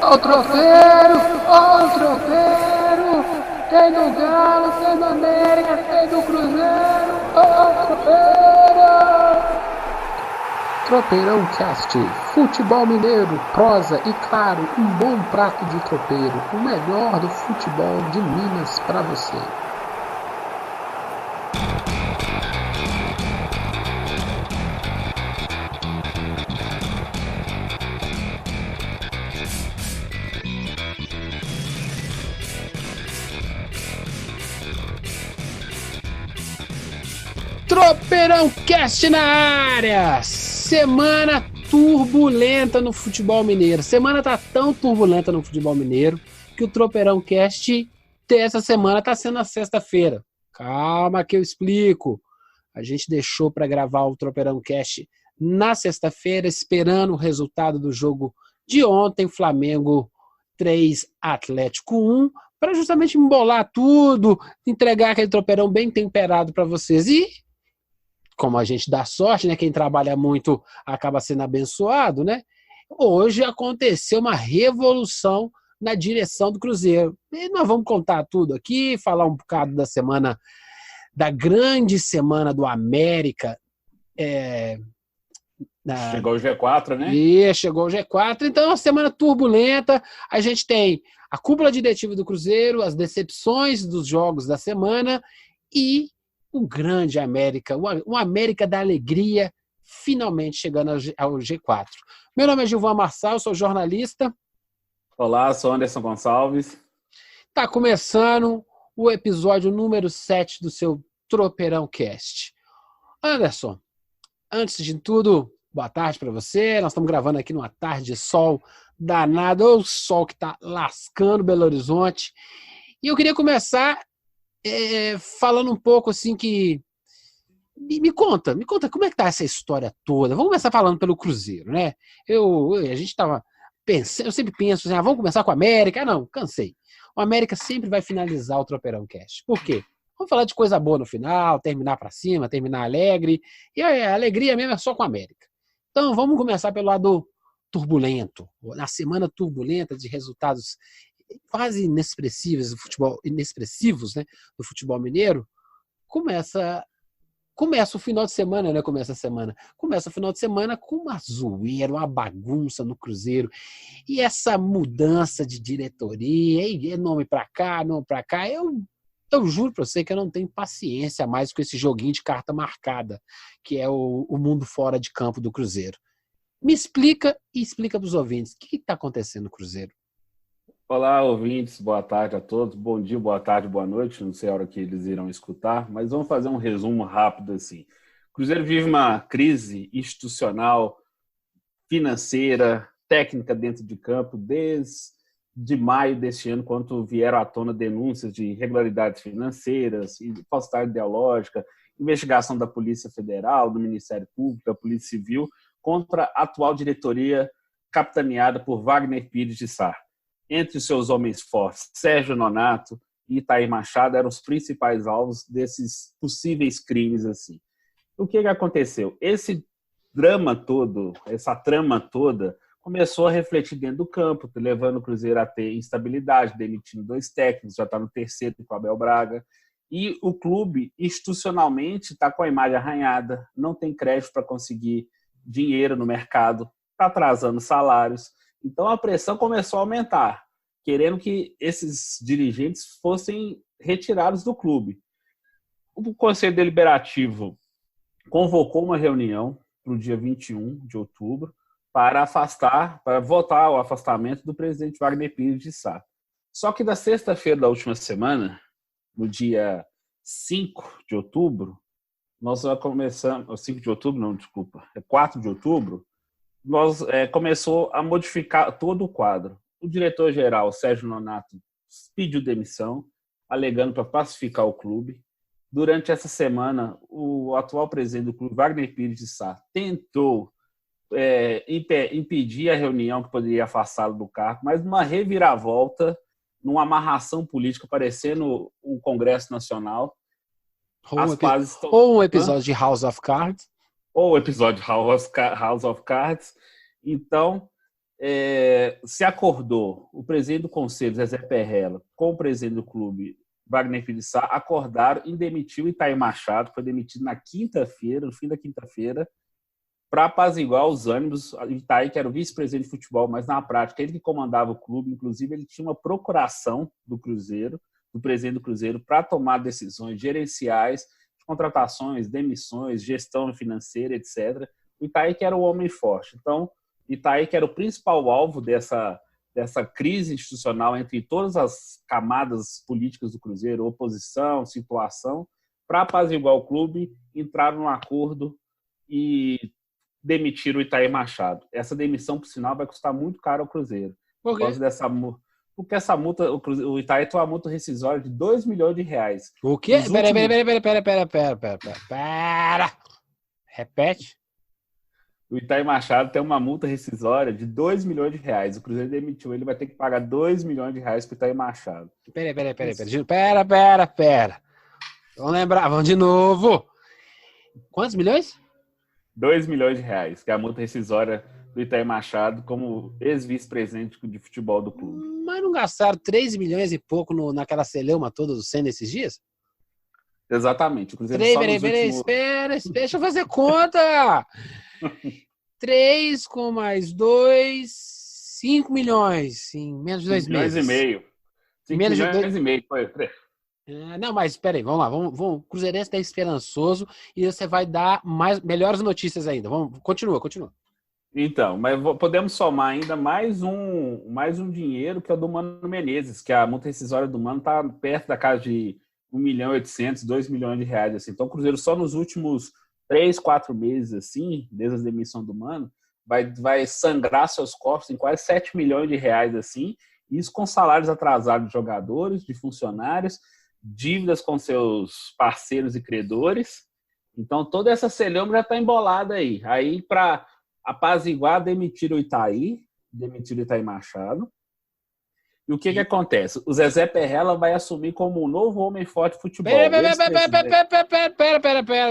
Ó o tropeiro! Ó o tropeiro! Tem do Galo, tem do América, tem do Cruzeiro! Ó o tropeiro! Tropeirão Cast, futebol mineiro, prosa e, claro, um bom prato de tropeiro, o melhor do futebol de Minas para você. Tropeirão Cast na área! Semana turbulenta no futebol mineiro. Semana tá tão turbulenta no futebol mineiro que o Tropeirão Cast dessa semana tá sendo na sexta-feira. Calma que eu explico. A gente deixou para gravar o Tropeirão Cast na sexta-feira, esperando o resultado do jogo de ontem, Flamengo 3, Atlético 1, para justamente embolar tudo, entregar aquele tropeirão bem temperado para vocês. E como a gente dá sorte, né? Quem trabalha muito acaba sendo abençoado, né? Hoje aconteceu uma revolução na direção do Cruzeiro. E nós vamos contar tudo aqui, falar um bocado da semana, da grande semana do América. Chegou o G4, né? Chegou o G4. Então é uma semana turbulenta. A gente tem a cúpula diretiva do Cruzeiro, as decepções dos jogos da semana e um grande América, um América da alegria, finalmente chegando ao G4. Meu nome é Gilvan Marçal, sou jornalista. Olá, sou Anderson Gonçalves. Está começando o episódio número 7 do seu Tropeirão Cast. Anderson, antes de tudo, boa tarde para você. Nós estamos gravando aqui numa tarde de sol danado, o sol que está lascando Belo Horizonte. E eu queria começar falando um pouco assim que... Me conta como é que tá essa história toda. Vamos começar falando pelo Cruzeiro, né? A gente tava pensando, eu sempre penso assim, vamos começar com a América. Não, cansei. O América sempre vai finalizar o Tropeirão Cast. Por quê? Vamos falar de coisa boa no final, terminar para cima, terminar alegre. E a alegria mesmo é só com a América. Então vamos começar pelo lado turbulento. Na semana turbulenta de resultados quase inexpressivos né, do futebol mineiro, começa o final de semana, né? Começa o final de semana com uma zoeira, uma bagunça no Cruzeiro. E essa mudança de diretoria, nome pra cá, nome pra cá, eu juro pra você que eu não tenho paciência mais com esse joguinho de carta marcada, que é o mundo fora de campo do Cruzeiro. Me explica e explica pros ouvintes, o que tá acontecendo no Cruzeiro? Olá, ouvintes, boa tarde a todos. Bom dia, boa tarde, boa noite. Não sei a hora que eles irão escutar, mas vamos fazer um resumo rápido assim. O Cruzeiro vive uma crise institucional, financeira, técnica dentro de campo desde maio deste ano, quando vieram à tona denúncias de irregularidades financeiras, falsidade ideológica, investigação da Polícia Federal, do Ministério Público, da Polícia Civil, contra a atual diretoria capitaneada por Wagner Pires de Sá. Entre os seus homens fortes, Sérgio Nonato e Itair Machado eram os principais alvos desses possíveis crimes. Assim. O que aconteceu? Esse drama todo, essa trama toda, começou a refletir dentro do campo, levando o Cruzeiro a ter instabilidade, demitindo 2 técnicos, já está no terceiro com o Abel Braga. E o clube, institucionalmente, está com a imagem arranhada, não tem crédito para conseguir dinheiro no mercado, está atrasando salários. Então a pressão começou a aumentar, querendo que esses dirigentes fossem retirados do clube. O Conselho Deliberativo convocou uma reunião para o dia 21 de outubro para votar o afastamento do presidente Wagner Pires de Sá. Só que na sexta-feira da última semana, no dia 5 de outubro, nós começamos... 5 de outubro, não, desculpa. É 4 de outubro, começou a modificar todo o quadro. O diretor-geral, Sérgio Nonato, pediu demissão, alegando para pacificar o clube. Durante essa semana, o atual presidente do clube, Wagner Pires de Sá, tentou impedir a reunião que poderia afastá-lo do cargo, mas numa reviravolta, numa amarração política, parecendo um Congresso Nacional. Ou um episódio de House of Cards. Ou o episódio House of Cards. Então, se acordou, o presidente do conselho, Zezé Perrella, com o presidente do clube, Wagner Pires de Sá, acordaram em demitir o Itaí Machado, que foi demitido na quinta-feira, no fim da quinta-feira, para apaziguar os ânimos. O Itaí, que era o vice-presidente de futebol, mas na prática ele que comandava o clube, inclusive ele tinha uma procuração do Cruzeiro, do presidente do Cruzeiro, para tomar decisões gerenciais, de contratações, demissões, gestão financeira, etc. O Itaí que era o homem forte. Então, o Itaí que era o principal alvo dessa crise institucional entre todas as camadas políticas do Cruzeiro, oposição, situação, para apaziguar o clube, entraram num acordo e demitiram o Itaí Machado. Essa demissão, por sinal, vai custar muito caro ao Cruzeiro. Por quê? Porque essa multa, o Itaí tem uma multa rescisória de R$2 milhões. O quê? Pera. Repete. O Itaí Machado tem uma multa rescisória de R$2 milhões. O Cruzeiro demitiu ele, vai ter que pagar R$2 milhões para o Itaí Machado. Pera. Vamos lembrar, vamos de novo. Quantos milhões? R$2 milhões, que é a multa rescisória do Itaí Machado como ex-vice-presidente de futebol do clube. Mas não gastaram 3 milhões e pouco naquela celeuma toda do Senna esses dias? Exatamente. O Cruzeiro Espera, deixa eu fazer conta. 3 com mais 2, 5 milhões em menos de 2 meses. 5 milhões e meio. 5 milhões e meio. Não, mas espera aí, vamos lá. O Cruzeirense está esperançoso e você vai dar melhores notícias ainda. Continua. Então, mas podemos somar ainda mais um dinheiro, que é o do Mano Menezes, que a multa rescisória do Mano está perto da casa de 1.800.000, 2 milhões de reais. Assim. Então, o Cruzeiro só nos últimos 3, 4 meses, assim, desde a demissão do Mano, vai sangrar seus cofres em quase 7 milhões de reais, assim, isso com salários atrasados de jogadores, de funcionários, dívidas com seus parceiros e credores. Então, toda essa celeuma já está embolada aí. Aí, para apaziguar, demitiram o Itaí Machado. E o que acontece? O Zezé Perrella vai assumir como um novo homem forte de futebol. Pera,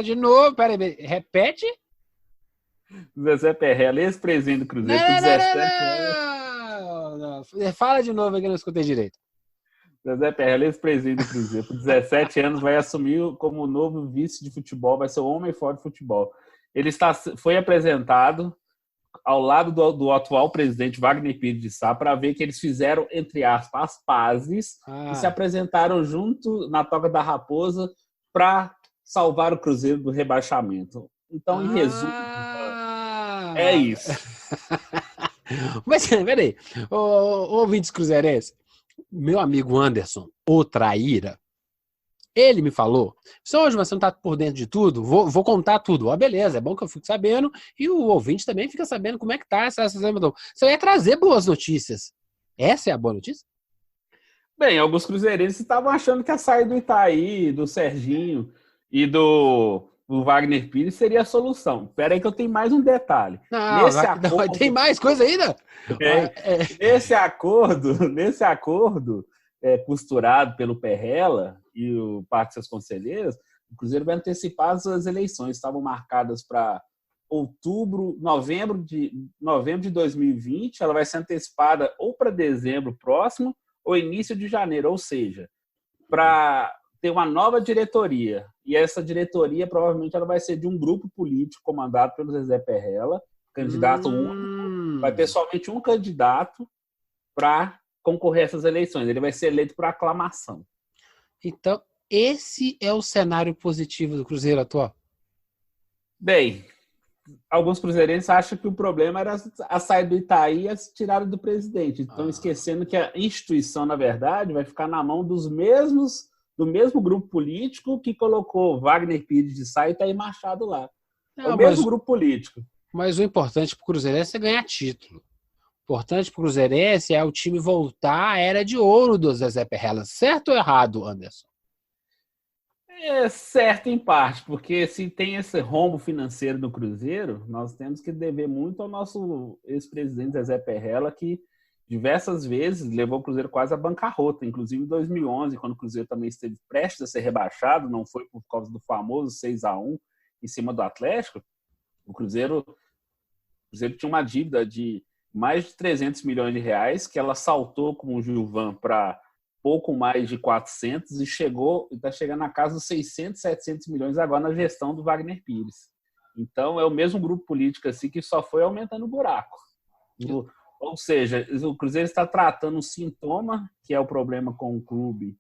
de novo, pera aí, repete. Zezé Perrella, ex-presidente do Cruzeiro, com 17 anos. Não. Fala de novo, que eu não escutei direito. Zezé Perrella, ex-presidente do Cruzeiro, com 17 anos, vai assumir como novo vice de futebol, vai ser o homem forte de futebol. Ele foi apresentado ao lado do atual presidente Wagner Pires de Sá para ver que eles fizeram, entre aspas, as pazes e se apresentaram junto na Toca da Raposa para salvar o Cruzeiro do rebaixamento. Então, em resumo, é isso. Mas, peraí, ouvintes cruzeirenses, meu amigo Anderson, o Traíra, ele me falou, hoje você não está por dentro de tudo, vou contar tudo. Ó, beleza, é bom que eu fique sabendo e o ouvinte também fica sabendo como é que tá essa semana. Você vai trazer boas notícias. Essa é a boa notícia? Bem, alguns cruzeirenses estavam achando que a saída do Itaí, do Serginho e do Wagner Pires seria a solução. Espera aí que eu tenho mais um detalhe. Não, tem mais coisa ainda? Nesse acordo costurado pelo Perrella e o parte de seus conselheiros, o Cruzeiro vai antecipar as eleições. Estavam marcadas para novembro de 2020. Ela vai ser antecipada ou para dezembro próximo ou início de janeiro, ou seja, para ter uma nova diretoria. E essa diretoria provavelmente ela vai ser de um grupo político comandado pelo Zezé Perrella, candidato único. Vai ter somente um candidato para concorrer a essas eleições. Ele vai ser eleito por aclamação. Então, esse é o cenário positivo do Cruzeiro atual? Bem, alguns cruzeirenses acham que o problema era a saída do Itaí e a tirada do presidente. Então, esquecendo que a instituição, na verdade, vai ficar na mão do mesmo grupo político que colocou Wagner Pires de Sá e Itaí Machado lá. É o mesmo grupo político. Mas o importante para o Cruzeirense é ganhar título. O importante para o Cruzeirense é o time voltar à era de ouro do Zezé Perrella. Certo ou errado, Anderson? É certo em parte, porque se tem esse rombo financeiro do Cruzeiro, nós temos que dever muito ao nosso ex-presidente Zezé Perrella, que diversas vezes levou o Cruzeiro quase à bancarrota, inclusive em 2011, quando o Cruzeiro também esteve prestes a ser rebaixado, não foi por causa do famoso 6-1 em cima do Atlético. O Cruzeiro tinha uma dívida de mais de 300 milhões de reais, que ela saltou com o Gilvan para pouco mais de 400 e está chegando na casa dos 600, 700 milhões agora na gestão do Wagner Pires. Então, é o mesmo grupo político assim que só foi aumentando o buraco. Ou seja, o Cruzeiro está tratando um sintoma, que é o problema com o clube,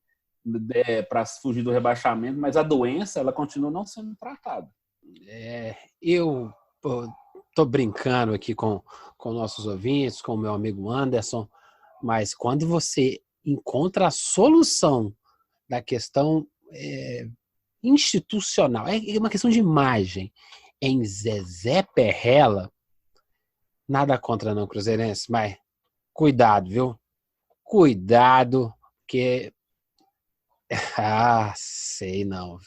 para fugir do rebaixamento, mas a doença ela continua não sendo tratada. Eu estou brincando aqui com nossos ouvintes, com o meu amigo Anderson, mas quando você encontra a solução da questão institucional, é uma questão de imagem, em Zezé Perrella, nada contra não, cruzeirense, mas cuidado, viu? Cuidado, que... sei não.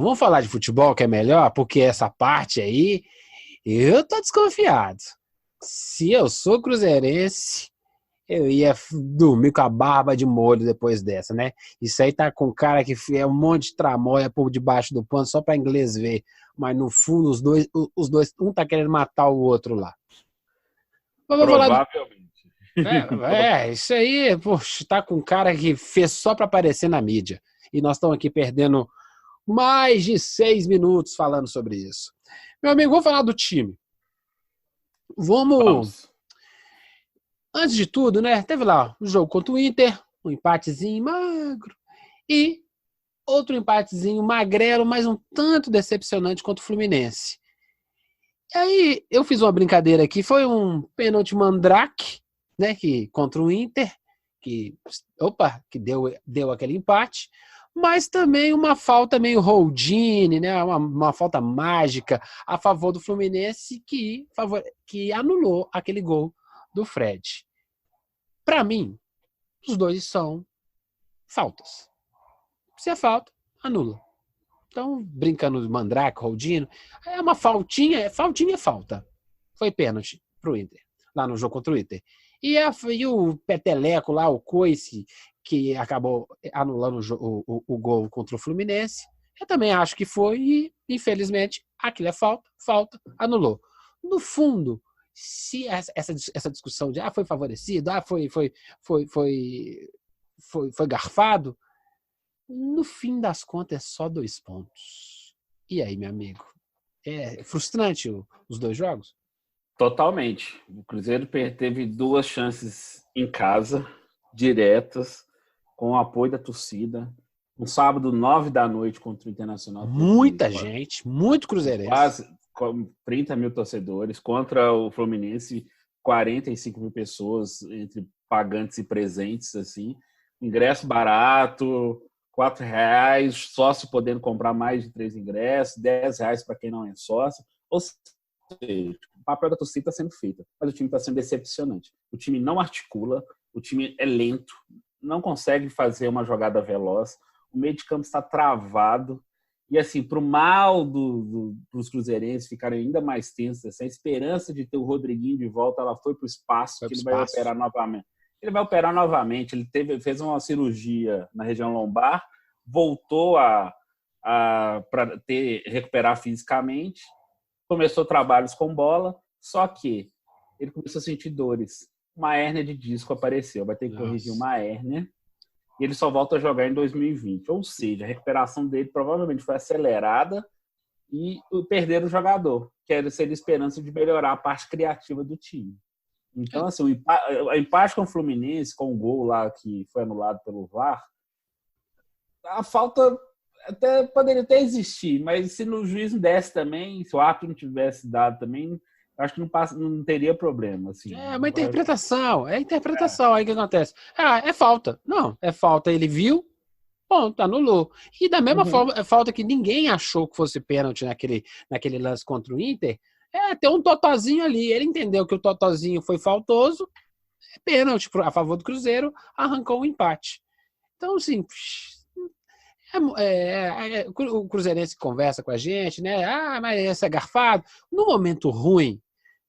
Vamos falar de futebol, que é melhor, porque essa parte aí, eu tô desconfiado. Se eu sou cruzeirense, eu ia dormir com a barba de molho depois dessa, né? Isso aí tá com cara que é um monte de tramóia por debaixo do pano só para inglês ver. Mas no fundo, os dois, um tá querendo matar o outro lá. Provavelmente. Isso aí, poxa, tá com cara que fez só para aparecer na mídia. E nós estamos aqui perdendo mais de 6 minutos falando sobre isso. Meu amigo, vamos falar do time. Vamos. Antes de tudo, né? Teve lá o jogo contra o Inter, um empatezinho magro. E outro empatezinho magrelo, mas um tanto decepcionante contra o Fluminense. E aí, eu fiz uma brincadeira aqui, foi um pênalti mandrake, né, que contra o Inter, que deu aquele empate, mas também uma falta meio Houdini, né, uma falta mágica a favor do Fluminense que anulou aquele gol do Fred. Para mim, os dois são faltas. Se é falta, anula. Então, brincando de mandrake, Houdini, é uma faltinha é falta. Foi pênalti pro Inter, lá no jogo contra o Inter. E o Peteleco lá, o Coice, que acabou anulando o gol contra o Fluminense, eu também acho que foi e, infelizmente, aquilo é falta, anulou. No fundo, se essa discussão de foi favorecido, foi garfado, no fim das contas é só 2 pontos. E aí, meu amigo? É frustrante os 2 jogos? Totalmente. O Cruzeiro teve 2 chances em casa, diretas, com o apoio da torcida. Um sábado, 9 da noite, contra o Internacional. Muita gente, muito cruzeirense. Quase 30 mil torcedores. Contra o Fluminense, 45 mil pessoas, entre pagantes e presentes, assim. Ingresso barato, R$4, sócio podendo comprar mais de 3 ingressos, R$10 para quem não é sócio. Ou seja, o papel da torcida está sendo feito, mas o time está sendo decepcionante. O time não articula, o time é lento, não consegue fazer uma jogada veloz, o meio de campo está travado. E, assim, para o mal dos cruzeirenses ficarem ainda mais tensos, essa esperança de ter o Rodriguinho de volta, ela foi para o espaço, que ele vai operar novamente. Ele vai operar novamente. Ele fez uma cirurgia na região lombar, voltou para recuperar fisicamente, começou trabalhos com bola, só que ele começou a sentir dores. Uma hérnia de disco apareceu, vai ter que corrigir uma hérnia, e ele só volta a jogar em 2020. Ou seja, a recuperação dele provavelmente foi acelerada e perderam o jogador, que seria a esperança de melhorar a parte criativa do time. Então, assim, o empate com o Fluminense, com o gol lá que foi anulado pelo VAR, a falta até poderia até existir, mas se no juiz desse também, se o árbitro não tivesse dado também, acho que não teria problema. Assim. É uma interpretação, aí o que acontece? É falta. Não, é falta, ele viu, ponto, anulou. E da mesma forma, é falta que ninguém achou que fosse pênalti naquele lance contra o Inter, tem um totozinho ali, ele entendeu que o totozinho foi faltoso, é pênalti a favor do Cruzeiro, arrancou o empate. Então, assim, o cruzeirense conversa com a gente, né? Mas esse é garfado. No momento ruim,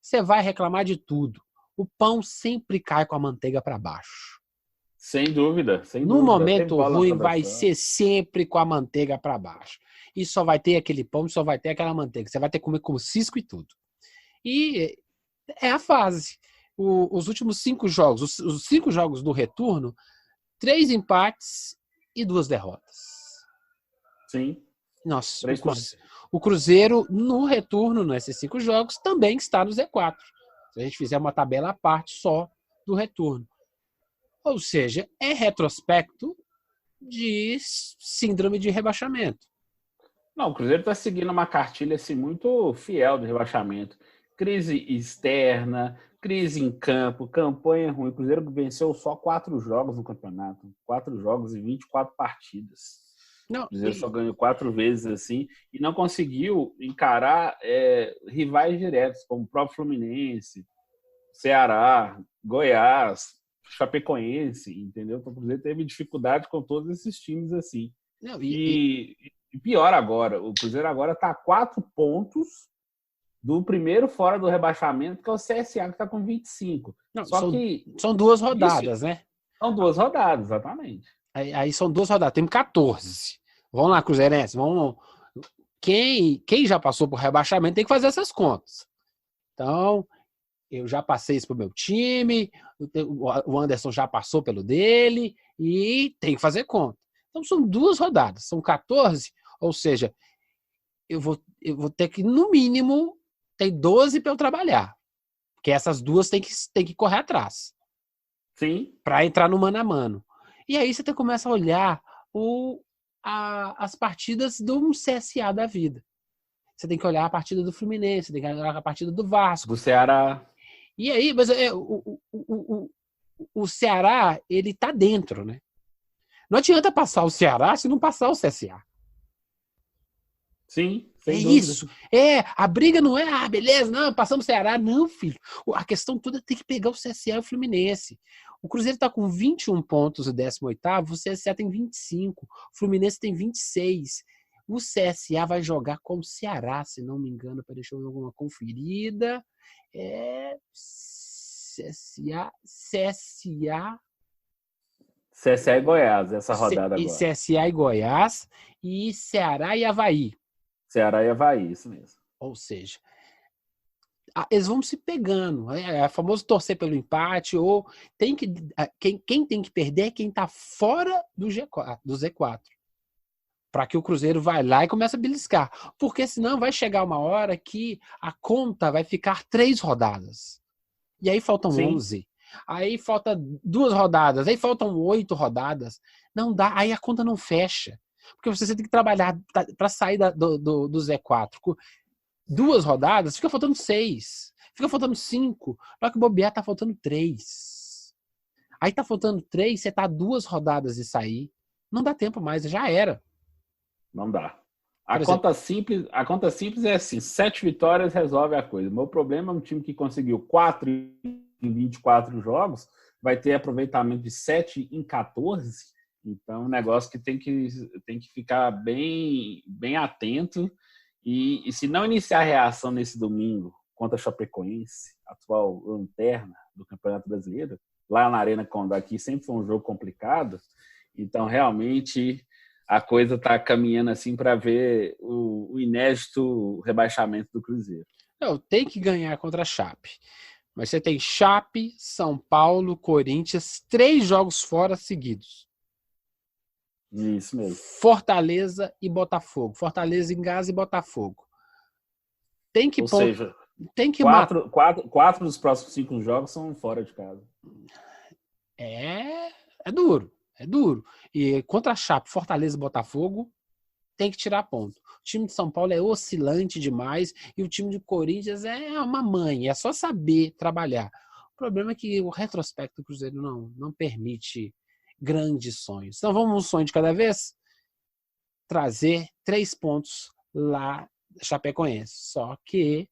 você vai reclamar de tudo. O pão sempre cai com a manteiga para baixo. Sem dúvida. No momento ruim, vai ser sempre com a manteiga para baixo. E só vai ter aquele pão, só vai ter aquela manteiga. Você vai ter que comer com cisco e tudo. E é a fase. os últimos 5 jogos, os 5 jogos do retorno, 3 empates e 2 derrotas. Sim. Nossa, o Cruzeiro, no retorno, nesses 5 jogos, também está no Z4. Se a gente fizer uma tabela à parte só do retorno. Ou seja, é retrospecto de síndrome de rebaixamento. Não, o Cruzeiro está seguindo uma cartilha assim, muito fiel do rebaixamento. Crise externa, crise em campo, campanha ruim. O Cruzeiro venceu só 4 jogos no campeonato. 4 jogos e 24 partidas. Não, o Cruzeiro só ganhou 4 vezes assim e não conseguiu encarar rivais diretos, como o próprio Fluminense, Ceará, Goiás, Chapecoense, entendeu? Então, o Cruzeiro teve dificuldade com todos esses times assim. não, E pior agora, o Cruzeiro agora está a 4 pontos do primeiro fora do rebaixamento, que é o CSA, que está com 25. Não, São 2 rodadas, né? São 2 rodadas, exatamente. Aí são 2 rodadas, temos 14. Vamos lá, Cruzeirense, vamos. Quem já passou por rebaixamento tem que fazer essas contas. Então, eu já passei isso pro meu time, o Anderson já passou pelo dele e tem que fazer conta. Então, são 2 rodadas, são 14, ou seja, eu vou ter que, no mínimo, ter 12 para eu trabalhar. Porque essas 2 tem que correr atrás. Sim. Para entrar no mano a mano. E aí você começa a olhar as partidas do CSA da vida. Você tem que olhar a partida do Fluminense, você tem que olhar a partida do Vasco. Do Ceará. E aí, mas o Ceará, ele tá dentro, né? Não adianta passar o Ceará se não passar o CSA. Sim, sem dúvida. Isso. A briga não é, beleza, não, passamos o Ceará. Não, filho. A questão toda é ter que pegar o CSA e o Fluminense. O Cruzeiro está com 21 pontos, o 18º, o CSA tem 25, o Fluminense tem 26. O CSA vai jogar com o Ceará, se não me engano, para deixar eu dar uma conferida. CSA e Goiás, essa rodada agora. CSA e Goiás e Ceará e Avaí. Ceará e Avaí, isso mesmo. Ou seja, eles vão se pegando. É famoso torcer pelo empate, ou quem tem que perder é quem está fora do Z4. Para que o Cruzeiro vai lá e comece a beliscar. Porque senão vai chegar uma hora que a conta vai ficar 3 rodadas. E aí faltam 11. Aí falta 2 rodadas. Aí faltam 8 rodadas. Não dá. Aí a conta não fecha. Porque você tem que trabalhar para sair do Z4. 2 rodadas, fica faltando 6. Fica faltando 5. Na hora que bobear, tá faltando 3. Aí tá faltando 3, você tá 2 rodadas de sair. Não dá tempo mais, já era. Não dá. A conta simples é assim: 7 vitórias resolve a coisa. O meu problema é um time que conseguiu 4 em 24 jogos, vai ter aproveitamento de 7 em 14. Então, é um negócio que tem que ficar bem, bem atento. E se não iniciar a reação nesse domingo contra a Chapecoense, atual lanterna do Campeonato Brasileiro, lá na Arena Condá, aqui sempre foi um jogo complicado. Então, realmente, a coisa está caminhando assim para ver o inédito rebaixamento do Cruzeiro. Não, tem que ganhar contra a Chape. Mas você tem Chape, São Paulo, Corinthians, 3 jogos fora seguidos. Isso mesmo. Fortaleza e Botafogo. Fortaleza em casa e Botafogo. Tem que seja, tem que 4 dos próximos 5 jogos são fora de casa. É duro. É duro. E contra a Chape, Fortaleza e Botafogo, tem que tirar ponto. O time de São Paulo é oscilante demais e o time de Corinthians é uma mãe. É só saber trabalhar. O problema é que o retrospecto do Cruzeiro não permite grandes sonhos. Então vamos um sonho de cada vez? Trazer 3 pontos lá da Chapecoense. Só que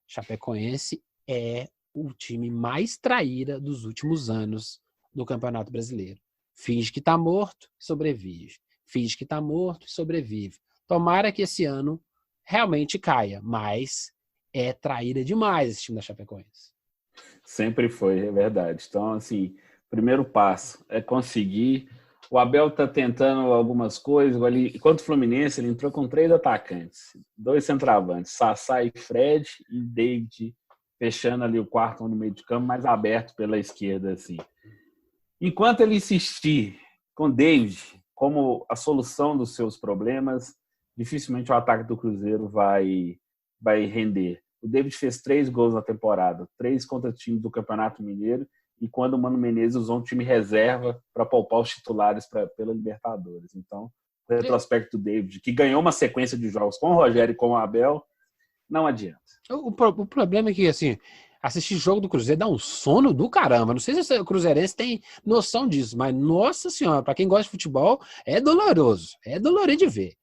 Chapecoense é o time mais traíra dos últimos anos do Campeonato Brasileiro. Finge que tá morto, sobrevive. Finge que tá morto, sobrevive. Tomara que esse ano realmente caia, mas é traíra demais esse time da Chapecoense. Sempre foi, é verdade. Então, assim, primeiro passo é conseguir. O Abel está tentando algumas coisas. Enquanto o Fluminense, ele entrou com 3 atacantes, 2 centroavantes, Sassá e Fred, e David fechando ali o quarto no meio de campo, mais aberto pela esquerda, assim. Enquanto ele insistir com David como a solução dos seus problemas, dificilmente o ataque do Cruzeiro vai render. O David fez 3 gols na temporada, 3 contra o time do Campeonato Mineiro, e quando o Mano Menezes usou um time reserva para poupar os titulares pela Libertadores. Então, o retrospecto do David, que ganhou uma sequência de jogos com o Rogério e com o Abel, não adianta. O problema é que, assim, assistir jogo do Cruzeiro dá um sono do caramba. Não sei se o cruzeirense tem noção disso, mas, nossa senhora, para quem gosta de futebol, é doloroso. É dolorido de ver.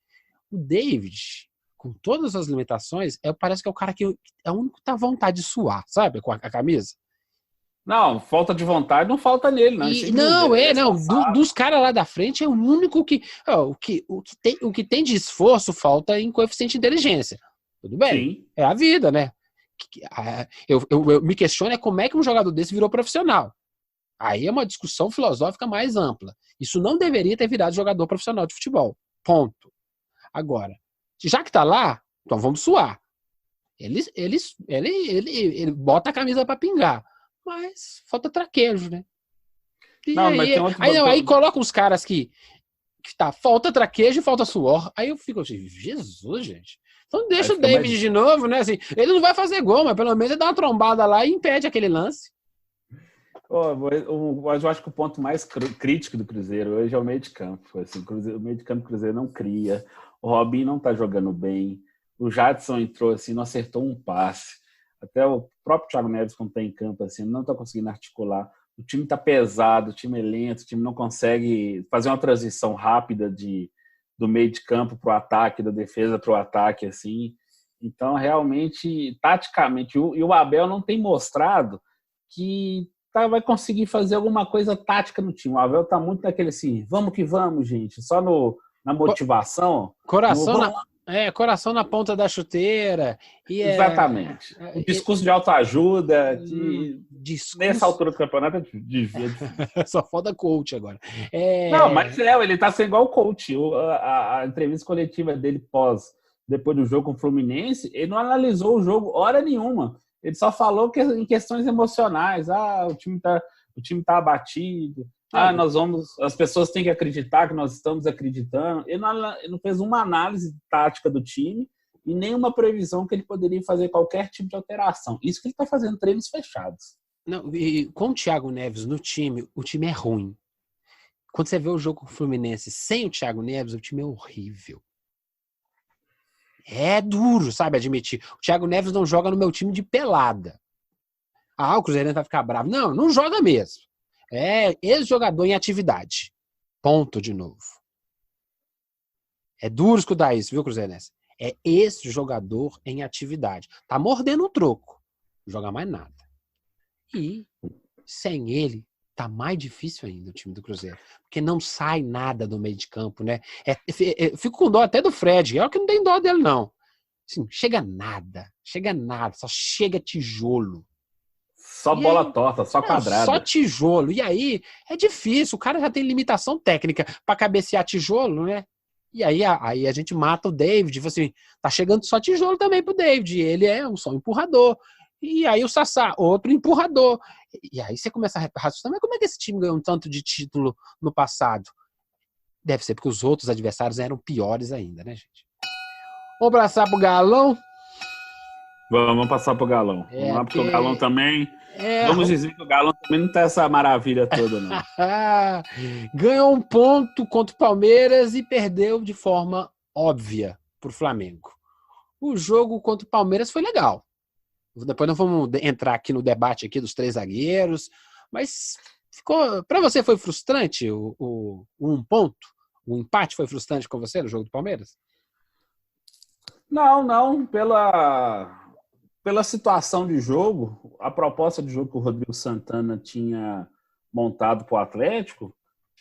O David, com todas as limitações, parece que é o cara que é o único que tá à vontade de suar, sabe? Com a camisa. Não, falta de vontade não falta nele, não. Dos caras lá da frente é o único que. O que tem de esforço falta em coeficiente de inteligência. Tudo bem. Sim. É a vida, né? Eu me questiono como é que um jogador desse virou profissional. Aí é uma discussão filosófica mais ampla. Isso não deveria ter virado jogador profissional de futebol. Ponto. Agora, já que tá lá, então vamos suar. Ele bota a camisa para pingar. Mas falta traquejo, né? Aí coloca uns caras que falta traquejo e falta suor. Aí eu fico assim, Jesus, gente. Então deixa o David de novo, né? Assim, ele não vai fazer gol, mas pelo menos ele dá uma trombada lá e impede aquele lance. Eu acho que o ponto mais crítico do Cruzeiro hoje é o meio de campo. Assim, o meio de campo do Cruzeiro não cria. O Robinho não tá jogando bem. O Jadson entrou assim, não acertou um passe. Até o próprio Thiago Neves, quando está em campo, assim, não está conseguindo articular. O time está pesado, o time é lento, o time não consegue fazer uma transição rápida do meio de campo para o ataque, da defesa para o ataque. Assim. Então, realmente, taticamente, e o Abel não tem mostrado que vai conseguir fazer alguma coisa tática no time. O Abel está muito naquele assim, vamos que vamos, gente, só na motivação. Coração na ponta da chuteira. Exatamente. O discurso de autoajuda, que nessa altura do campeonato devia. Só falta coach agora. Não, mas ele tá sendo igual o coach. A entrevista coletiva dele depois do jogo com o Fluminense, ele não analisou o jogo hora nenhuma. Ele só falou que em questões emocionais. O time tá abatido. As pessoas têm que acreditar que nós estamos acreditando. Ele não fez uma análise tática do time e nenhuma previsão que ele poderia fazer qualquer tipo de alteração. Isso que ele está fazendo treinos fechados. Não, e com o Thiago Neves no time, o time é ruim. Quando você vê o jogo com o Fluminense sem o Thiago Neves, o time é horrível. É duro, sabe, admitir. O Thiago Neves não joga no meu time de pelada. O Cruzeiro vai ficar bravo. Não joga mesmo. É ex-jogador em atividade. Ponto de novo. É duro escutar isso, viu, Cruzeirense? É ex-jogador em atividade. Tá mordendo um troco. Não joga mais nada. E sem ele, tá mais difícil ainda o time do Cruzeiro. Porque não sai nada do meio de campo, né? Fico com dó até do Fred. É que não tem dó dele, não. Assim, chega nada. Só chega tijolo. Só bola torta, só quadrada. Só tijolo. E aí, é difícil. O cara já tem limitação técnica para cabecear tijolo, né? E aí a gente mata o David. Assim, tá chegando só tijolo também pro David. Ele é só um empurrador. E aí o Sassá, outro empurrador. E aí você começa a raciocinar, mas como é que esse time ganhou um tanto de título no passado? Deve ser porque os outros adversários eram piores ainda, né, gente? Vamos passar pro Galão? Vamos passar pro Galão. Vamos lá, porque o Galão também... Vamos dizer que o Galão também não tá essa maravilha toda, não. Ganhou um ponto contra o Palmeiras e perdeu de forma óbvia pro Flamengo. O jogo contra o Palmeiras foi legal. Depois nós vamos entrar aqui no debate aqui dos 3 zagueiros, mas para você foi frustrante o 1 ponto? O empate foi frustrante com você no jogo do Palmeiras? Não, pela situação de jogo, a proposta de jogo que o Rodrigo Santana tinha montado para o Atlético,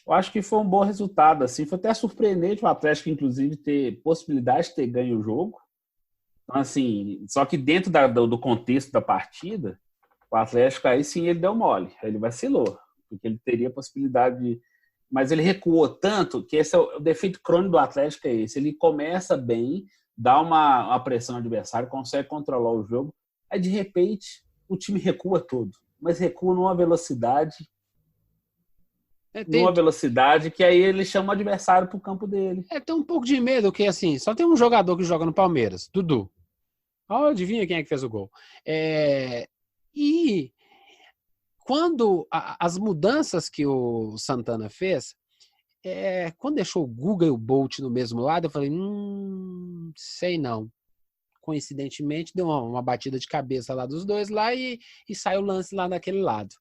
eu acho que foi um bom resultado. Assim. Foi até surpreendente o Atlético, inclusive, ter possibilidade de ter ganho o jogo. Então, assim, só que dentro do contexto da partida, o Atlético aí sim ele deu mole, ele vacilou, porque ele teria possibilidade de... Mas ele recuou tanto que esse é o defeito crônico do Atlético, é esse. Ele começa bem, dá uma pressão ao adversário, consegue controlar o jogo, aí de repente o time recua todo, mas recua numa velocidade que aí ele chama o adversário pro campo dele. Tem um pouco de medo, que assim, só tem um jogador que joga no Palmeiras, Dudu. Adivinha quem é que fez o gol. E quando as mudanças que o Santana fez, quando deixou o Guga e o Bolt no mesmo lado, eu falei, sei não. Coincidentemente, deu uma batida de cabeça lá dos dois lá e saiu o lance lá naquele lado.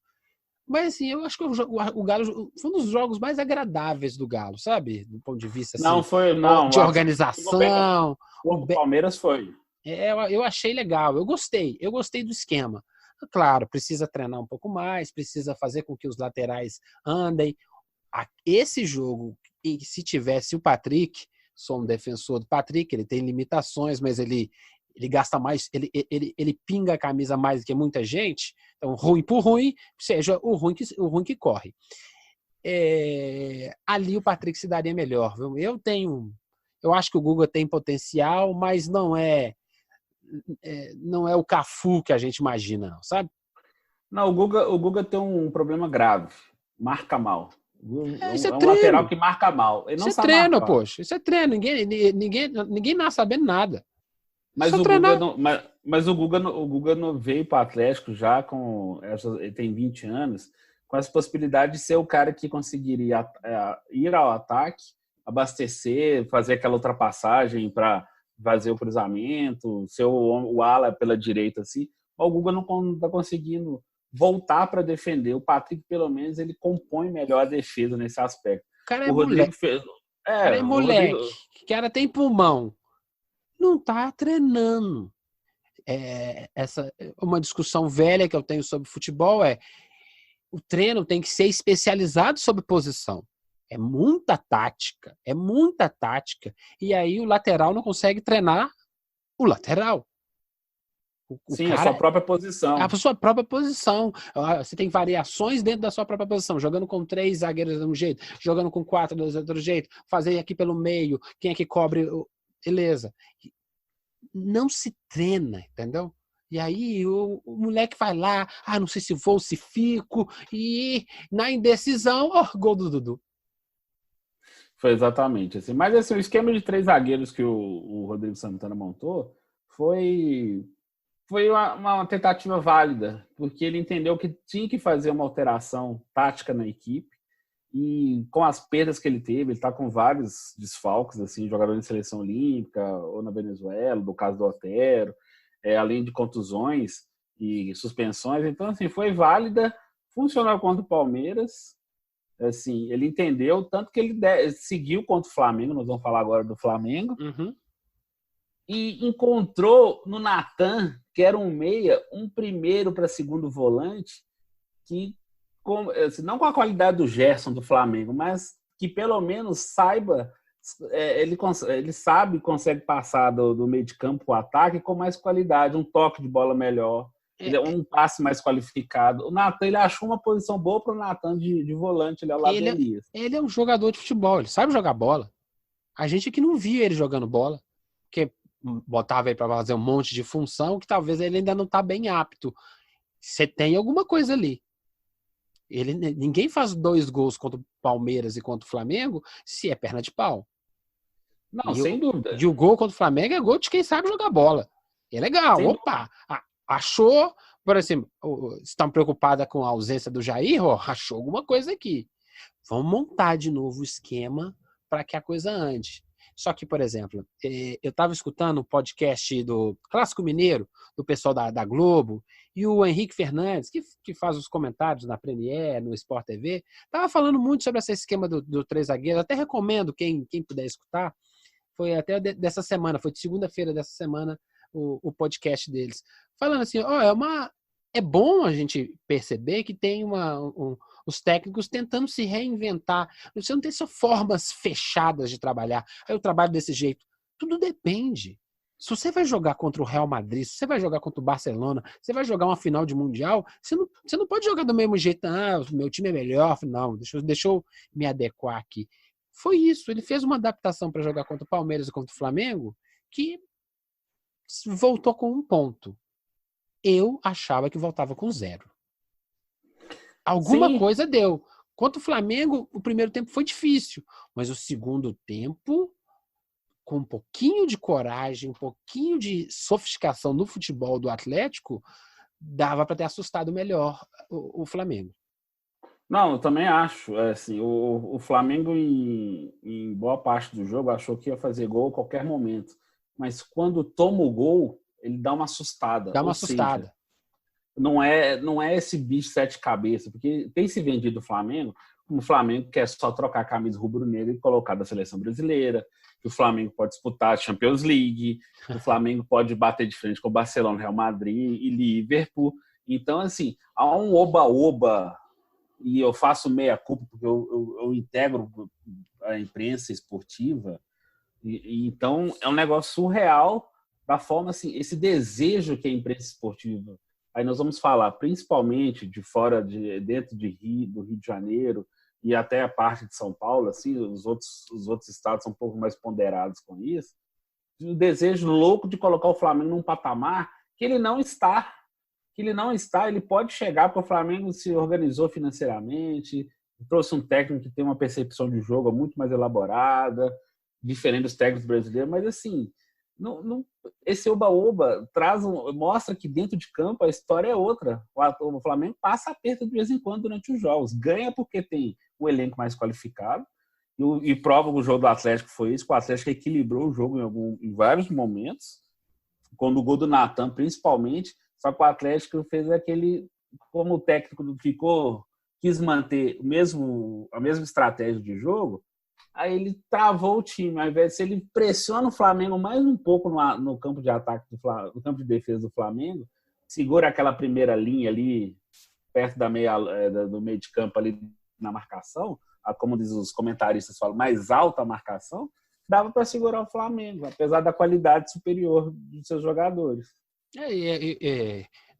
Mas assim, eu acho que o Galo foi um dos jogos mais agradáveis do Galo, sabe? Do ponto de vista assim, de organização. O Palmeiras foi. Eu achei legal, eu gostei do esquema. Claro, precisa treinar um pouco mais, precisa fazer com que os laterais andem. Esse jogo, se tivesse o Patrick, sou um defensor do Patrick, ele tem limitações, mas ele gasta mais, ele pinga a camisa mais do que muita gente, então ruim por ruim, seja o ruim que corre. Ali o Patrick se daria melhor. Viu? Eu acho que o Guga tem potencial, mas não é o Cafu que a gente imagina, não, sabe? Não, o Guga tem um problema grave, marca mal. Isso é um treino. Lateral que marca mal. Ele não isso é treino, poxa. Isso é treino. Ninguém nasce sabendo nada. Mas o Guga, mas o Guga não veio para o Atlético já com... Ele tem 20 anos, com essa possibilidade de ser o cara que conseguiria ir ao ataque, abastecer, fazer aquela ultrapassagem para fazer o cruzamento, ser o ala pela direita, assim. O Guga não está conseguindo voltar para defender. O Patrick, pelo menos, ele compõe melhor a defesa nesse aspecto. O cara é moleque. Cara é moleque. O cara tem pulmão. Não está treinando. Uma discussão velha que eu tenho sobre futebol o treino tem que ser especializado sobre posição. É muita tática. E aí o lateral não consegue treinar o lateral. Sim, a sua própria posição. A sua própria posição. Você tem variações dentro da sua própria posição. Jogando com 3 zagueiros de um jeito, jogando com 4 do outro jeito, fazer aqui pelo meio, quem é que cobre... Beleza. Não se treina, entendeu? E aí o moleque vai lá, não sei se vou, se fico, e na indecisão, gol do Dudu. Foi exatamente assim. Mas assim, o esquema de 3 zagueiros que o Rodrigo Santana montou foi uma tentativa válida, porque ele entendeu que tinha que fazer uma alteração tática na equipe, e com as perdas que ele teve, ele está com vários desfalques, assim, jogadores de seleção olímpica, ou na Venezuela, do caso do Otero, além de contusões e suspensões. Então, assim, foi válida, funcionou contra o Palmeiras, assim, ele entendeu, tanto que ele seguiu contra o Flamengo, nós vamos falar agora do Flamengo, e encontrou no Natan, que era um meia, um primeiro para segundo volante, que não com a qualidade do Gerson do Flamengo, mas que pelo menos saiba, ele sabe, consegue passar do meio de campo para o ataque com mais qualidade, um toque de bola melhor, um passe mais qualificado. O Natan, ele achou uma posição boa para o Natan de volante, ele é ao lado do Elias. Ele é um jogador de futebol, ele sabe jogar bola. A gente aqui não via ele jogando bola, porque botava ele para fazer um monte de função que talvez ele ainda não está bem apto. Você tem alguma coisa ali. Ninguém faz 2 gols contra o Palmeiras e contra o Flamengo se é perna de pau. Não, sem dúvida. E o gol contra o Flamengo é gol de quem sabe jogar bola. É legal. Sem Opa! Achou, por exemplo, estão preocupadas com a ausência do Jair? Achou alguma coisa aqui. Vamos montar de novo o esquema para que a coisa ande. Só que, por exemplo, eu estava escutando um podcast do Clássico Mineiro, do pessoal da Globo, e o Henrique Fernandes, que faz os comentários na Premiere, no Sport TV, estava falando muito sobre esse esquema do 3 zagueiros. Até recomendo quem puder escutar. Foi até dessa semana, foi de segunda-feira dessa semana, o podcast deles. Falando assim, é bom a gente perceber que tem os técnicos tentando se reinventar. Você não tem só formas fechadas de trabalhar. Aí eu trabalho desse jeito. Tudo depende. Se você vai jogar contra o Real Madrid, se você vai jogar contra o Barcelona, você vai jogar uma final de Mundial, você não pode jogar do mesmo jeito. Meu time é melhor. Não, deixa eu me adequar aqui. Foi isso. Ele fez uma adaptação para jogar contra o Palmeiras e contra o Flamengo que voltou com um ponto. eu achava que voltava com 0. Alguma coisa deu. Contra o Flamengo, o primeiro tempo foi difícil, mas o segundo tempo, com um pouquinho de coragem, um pouquinho de sofisticação no futebol do Atlético, dava para ter assustado melhor o Flamengo. Não, eu também acho. Assim, o Flamengo, em boa parte do jogo, achou que ia fazer gol a qualquer momento. Mas quando toma o gol, ele dá uma assustada. Dá uma assustada. Seja, não é esse bicho 7 cabeças, porque tem se vendido o Flamengo como o Flamengo quer só trocar a camisa rubro-negra e colocar da seleção brasileira, que o Flamengo pode disputar a Champions League, que o Flamengo pode bater de frente com o Barcelona, Real Madrid e Liverpool. Então, assim, há um oba-oba, e eu faço meia-culpa porque eu integro a imprensa esportiva, então é um negócio surreal da forma, assim, esse desejo que a imprensa esportiva. Aí nós vamos falar principalmente de fora, dentro do Rio de Janeiro e até a parte de São Paulo, assim, os outros estados são um pouco mais ponderados com isso. O desejo louco de colocar o Flamengo num patamar que ele não está. Ele pode chegar, porque o Flamengo se organizou financeiramente, trouxe um técnico que tem uma percepção de jogo muito mais elaborada, diferente dos técnicos brasileiros, mas assim, esse oba-oba mostra que dentro de campo a história é outra. O Flamengo passa aperto de vez em quando durante os jogos. Ganha porque tem o elenco mais qualificado e prova que o jogo do Atlético foi isso, que o Atlético equilibrou o jogo em vários momentos, quando o gol do Natan, principalmente, só que o Atlético fez aquele, como o técnico quis manter a mesma estratégia de jogo, aí ele travou o time. Ao invés de ele pressiona o Flamengo mais um pouco no campo de ataque no campo de defesa do Flamengo, segura aquela primeira linha ali perto do meio de campo ali na marcação, como diz os comentaristas falam, mais alta a marcação, dava para segurar o Flamengo, apesar da qualidade superior dos seus jogadores.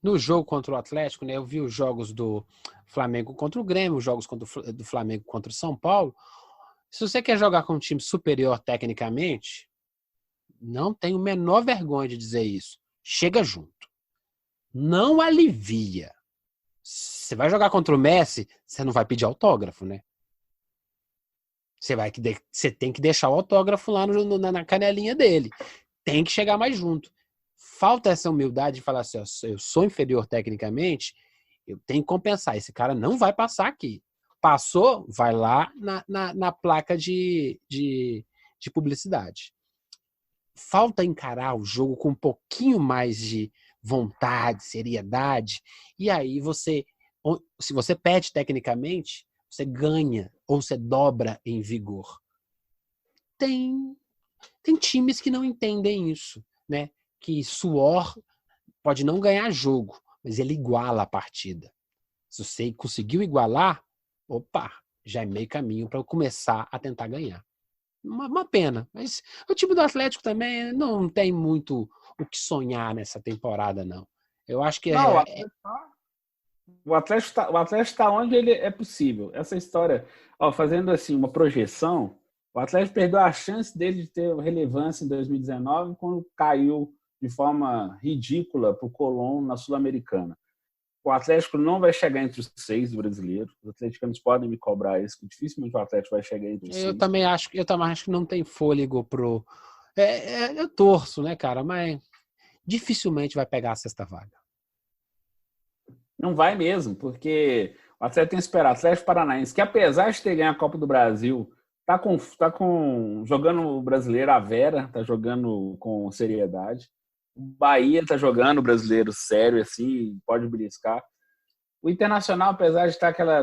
No jogo contra o Atlético, né, eu vi os jogos do Flamengo contra o Grêmio, os jogos do Flamengo contra o São Paulo. Se você quer jogar com um time superior tecnicamente, não tem o menor vergonha de dizer isso. Chega junto. Não alivia. Você vai jogar contra o Messi, você não vai pedir autógrafo, né? Você tem que deixar o autógrafo lá na canelinha dele. Tem que chegar mais junto. Falta essa humildade de falar assim, eu sou inferior tecnicamente, eu tenho que compensar. Esse cara não vai passar aqui. Passou, vai lá na placa de publicidade. Falta encarar o jogo com um pouquinho mais de vontade, seriedade, e aí se você perde tecnicamente, você ganha ou você dobra em vigor. Tem times que não entendem isso, né? Que suor pode não ganhar jogo, mas ele iguala a partida. Se você conseguiu igualar, opa, já é meio caminho para eu começar a tentar ganhar. Uma pena, mas o time do Atlético também não tem muito o que sonhar nessa temporada, não. Eu acho que não, o Atlético está onde ele é possível. Essa história, fazendo assim uma projeção, o Atlético perdeu a chance dele de ter relevância em 2019 quando caiu de forma ridícula para o Colón na Sul-Americana. O Atlético não vai chegar entre os 6 brasileiros. Os atleticanos podem me cobrar isso, que dificilmente o Atlético vai chegar entre os 6. Eu também acho que não tem fôlego pro... eu torço, né, cara? Mas dificilmente vai pegar a 6ª vaga. Não vai mesmo, porque o Atlético tem que esperar. O Atlético Paranaense, que apesar de ter ganho a Copa do Brasil, tá jogando o brasileiro à vera, tá jogando com seriedade. O Bahia tá jogando o brasileiro sério, assim, pode beliscar. O Internacional, apesar de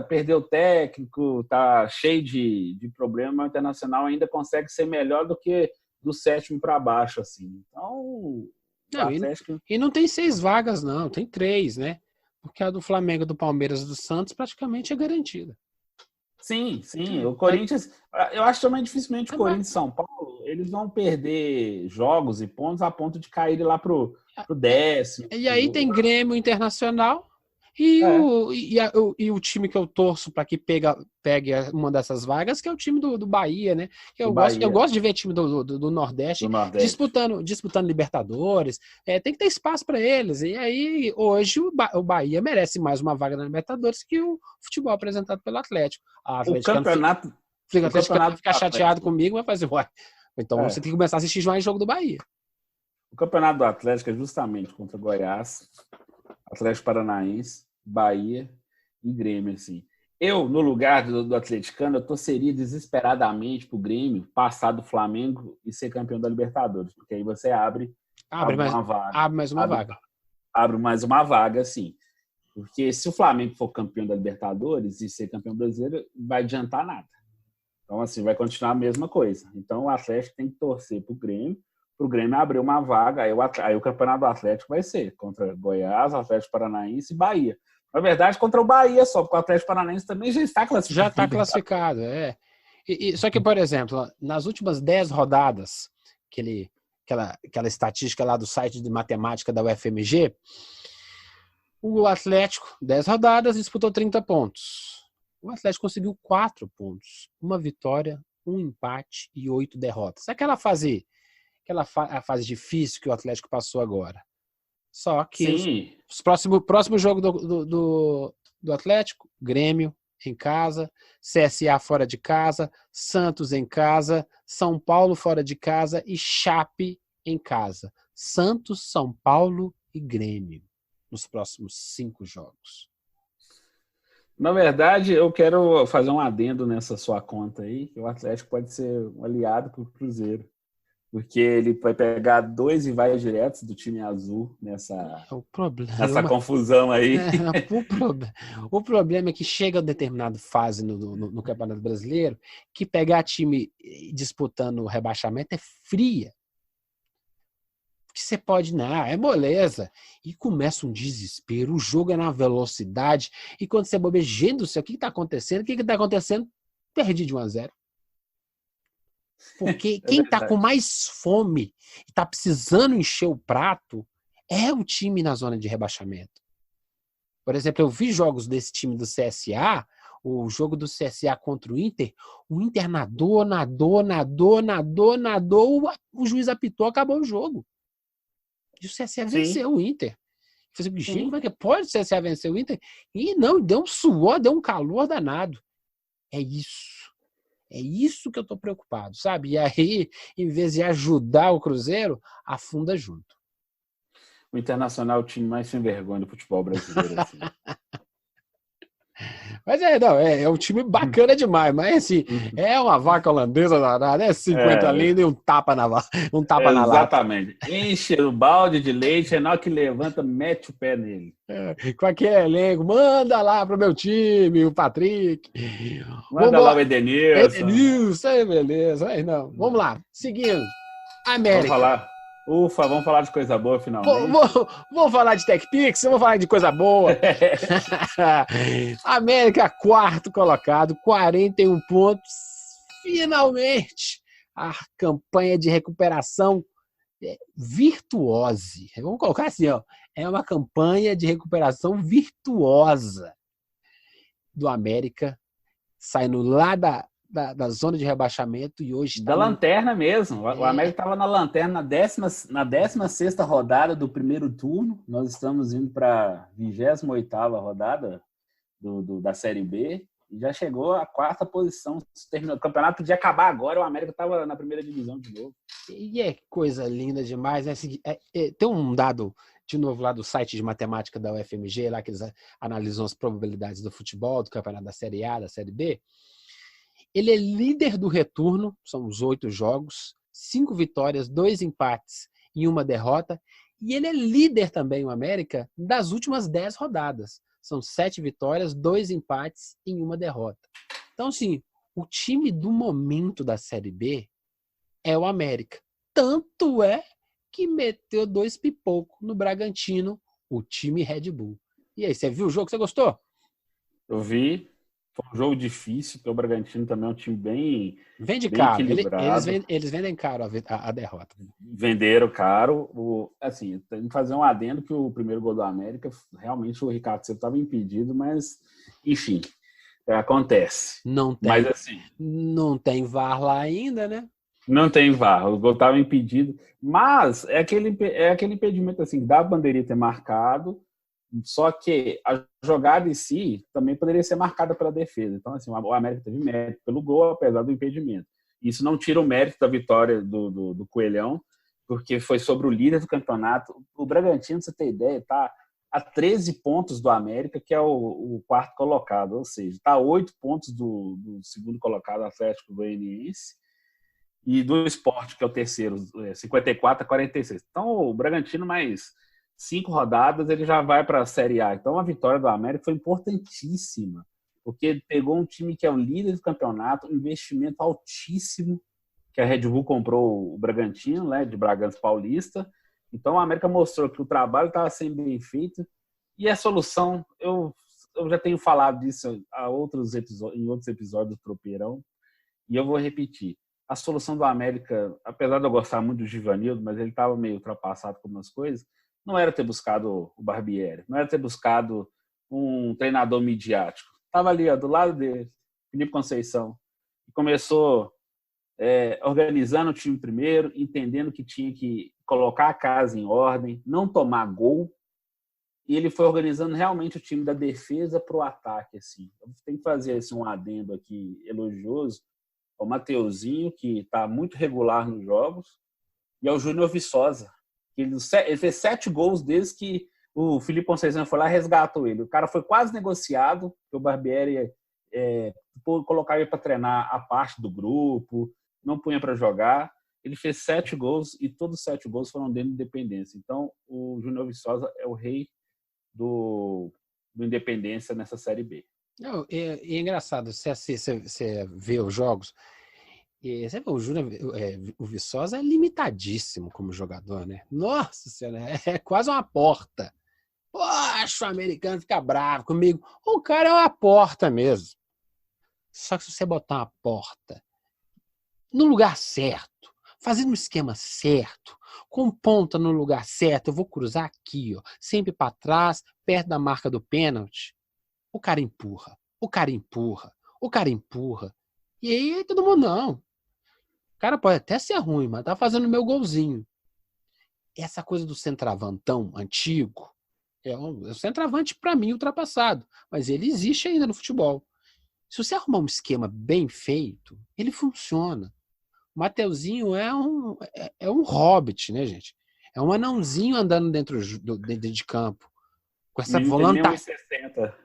perder o técnico, tá cheio de problema, o Internacional ainda consegue ser melhor do que do 7º para baixo, assim. Então, Atlético... E não tem 6 vagas, não, tem 3, né? Porque a do Flamengo, do Palmeiras e do Santos praticamente é garantida. Sim. O Corinthians, eu acho também dificilmente o Corinthians e São Paulo, eles vão perder jogos e pontos a ponto de cair lá pro 10º. E aí tem Grêmio Internacional E o time que eu torço para que pegue uma dessas vagas, que é o time do Bahia, né? Eu gosto de ver time do Nordeste, disputando Libertadores. Tem que ter espaço para eles. E aí, hoje, o Bahia merece mais uma vaga na Libertadores que o futebol apresentado pelo Atlético. O campeonato vai ficar chateado comigo, vai fazer, ué. Então você tem que começar a assistir mais jogo do Bahia. O campeonato do Atlético é justamente contra Goiás, Atlético Paranaense, Bahia e Grêmio, assim. Eu, no lugar do atleticano, eu torceria desesperadamente pro Grêmio passar do Flamengo e ser campeão da Libertadores, porque aí você abre mais uma vaga. Abre mais uma vaga, sim. Porque se o Flamengo for campeão da Libertadores e ser campeão brasileiro, vai adiantar nada. Então, assim, vai continuar a mesma coisa. Então, o Atlético tem que torcer pro Grêmio abrir uma vaga, aí o campeonato do Atlético vai ser contra Goiás, Atlético Paranaense e Bahia. Na verdade, contra o Bahia só, porque o Atlético Paranaense também já está classificado. Já está classificado, só que, por exemplo, nas últimas 10 rodadas, aquela estatística lá do site de matemática da UFMG, o Atlético, 10 rodadas, disputou 30 pontos. O Atlético conseguiu 4 pontos. Uma vitória, um empate e 8 derrotas. Aquela fase difícil que o Atlético passou agora. Só que o próximo jogo do Atlético, Grêmio em casa, CSA fora de casa, Santos em casa, São Paulo fora de casa e Chape em casa. Santos, São Paulo e Grêmio nos próximos 5 jogos. Na verdade, eu quero fazer um adendo nessa sua conta aí, que o Atlético pode ser um aliado para o Cruzeiro. Porque ele vai pegar 2 rivais diretos do time azul nessa confusão aí. O problema é que chega a determinada fase no Campeonato Brasileiro que pegar time disputando o rebaixamento é fria. Que você pode, é moleza. E começa um desespero, o jogo é na velocidade, e quando você bobeia, gente do céu, o que está acontecendo? O que está acontecendo? Perdi de 1-0. Porque quem está com mais fome e está precisando encher o prato é o time na zona de rebaixamento. Por exemplo, eu vi jogos desse time do CSA, o jogo do CSA contra o Inter nadou, o juiz apitou, acabou o jogo. E o CSA venceu o Inter. Eu falei, gente, como é que pode o CSA vencer o Inter? E não, deu um suor, deu um calor danado. É isso que eu tô preocupado, sabe? E aí, em vez de ajudar o Cruzeiro, afunda junto. O Internacional é o time mais sem vergonha do futebol brasileiro. Assim. Mas é um time bacana demais, mas assim, é uma vaca holandesa danada, 50 linda e um tapa na lata. Exatamente. Enche o balde de leite, é na hora que levanta, mete o pé nele. Com aquele elenco, manda lá pro meu time, o Patrick. Manda lá o Edenilson. Edenilson, beleza. Aí não. Vamos lá, seguindo. América. Vamos falar de coisa boa finalmente. Vamos falar de TechPix, vamos falar de coisa boa. América, 4º colocado, 41 pontos. Finalmente, a campanha de recuperação virtuose. Vamos colocar assim, é uma campanha de recuperação virtuosa do América, saindo lá da zona de rebaixamento e hoje da lanterna mesmo. O América estava na lanterna na 16ª rodada do primeiro turno. Nós estamos indo para a 28ª rodada da Série B e já chegou à 4ª posição. Terminou. O campeonato podia acabar agora, o América estava na primeira divisão de novo. E é coisa linda demais, né? Tem um dado, de novo, lá do site de matemática da UFMG, lá que eles analisam as probabilidades do futebol, do campeonato da Série A, da Série B. Ele é líder do retorno, são os 8 jogos, 5 vitórias, 2 empates e 1 derrota. E ele é líder também, o América, das últimas 10 rodadas. São 7 vitórias, 2 empates e 1 derrota. Então, assim, o time do momento da Série B é o América. Tanto é que meteu 2 pipocos no Bragantino, o time Red Bull. E aí, você viu o jogo? Você gostou? Eu vi. Foi um jogo difícil, porque o Bragantino também é um time Vende bem caro. equilibrado. Eles vendem caro a derrota. Venderam caro. Assim, tem que fazer um adendo que o primeiro gol do América, realmente o Ricardo Silva estava impedido, mas, enfim, acontece. Mas, assim, Não tem VAR lá ainda, né? não tem VAR, o gol estava impedido. Mas é aquele impedimento assim, da bandeirinha ter marcado, só que a jogada em si também poderia ser marcada pela defesa. Então, assim, o América teve mérito pelo gol, apesar do impedimento. Isso não tira o mérito da vitória do Coelhão, porque foi sobre o líder do campeonato. O Bragantino, pra você ter ideia, está a 13 pontos do América, que é o quarto colocado, ou seja, está a 8 pontos do segundo colocado, Atlético Goianiense, e do Sport, que é o terceiro, 54 a 46. Então, o Bragantino, mais 5 rodadas, ele já vai para a Série A. Então, a vitória do América foi importantíssima, porque ele pegou um time que é o líder do campeonato, um investimento altíssimo, que a Red Bull comprou o Bragantino, né, de Bragança Paulista. Então, o América mostrou que o trabalho estava sendo bem feito, e a solução, eu já tenho falado disso em outros episódios do Tropeirão, e eu vou repetir. A solução do América, apesar de eu gostar muito do Givanildo, mas ele estava meio ultrapassado com algumas coisas, não era ter buscado o Barbieri, não era ter buscado um treinador midiático. Estava ali, ó, do lado dele, Felipe Conceição. E começou organizando o time primeiro, entendendo que tinha que colocar a casa em ordem, não tomar gol. E ele foi organizando realmente o time da defesa para o ataque. Assim. Tem que fazer assim, um adendo aqui elogioso ao Mateuzinho, que está muito regular nos jogos, e ao Júnior Viçosa. Ele fez 7 gols desde que o Felipe Conceição foi lá e resgatou ele. O cara foi quase negociado, que o Barbieri colocava ele para treinar a parte do grupo, não punha para jogar. Ele fez 7 gols e todos os 7 gols foram dentro do Independência. Então, o Júnior Viçosa é o rei do Independência nessa Série B. Não, é engraçado, você vê os jogos, e você vê o Júnior, o Viçosa é limitadíssimo como jogador, né? Nossa Senhora, é quase uma porta. Poxa, o americano fica bravo comigo. O cara é uma porta mesmo. Só que se você botar uma porta no lugar certo, fazendo um esquema certo, com ponta no lugar certo, eu vou cruzar aqui, ó, sempre para trás, perto da marca do pênalti. O cara empurra, o cara empurra, o cara empurra. E aí todo mundo, não. O cara pode até ser ruim, mas tá fazendo o meu golzinho. Essa coisa do centravantão antigo, é um centravante para mim ultrapassado, mas ele existe ainda no futebol. Se você arrumar um esquema bem feito, ele funciona. O Mateuzinho é um hobbit, né, gente? É um anãozinho andando dentro de campo.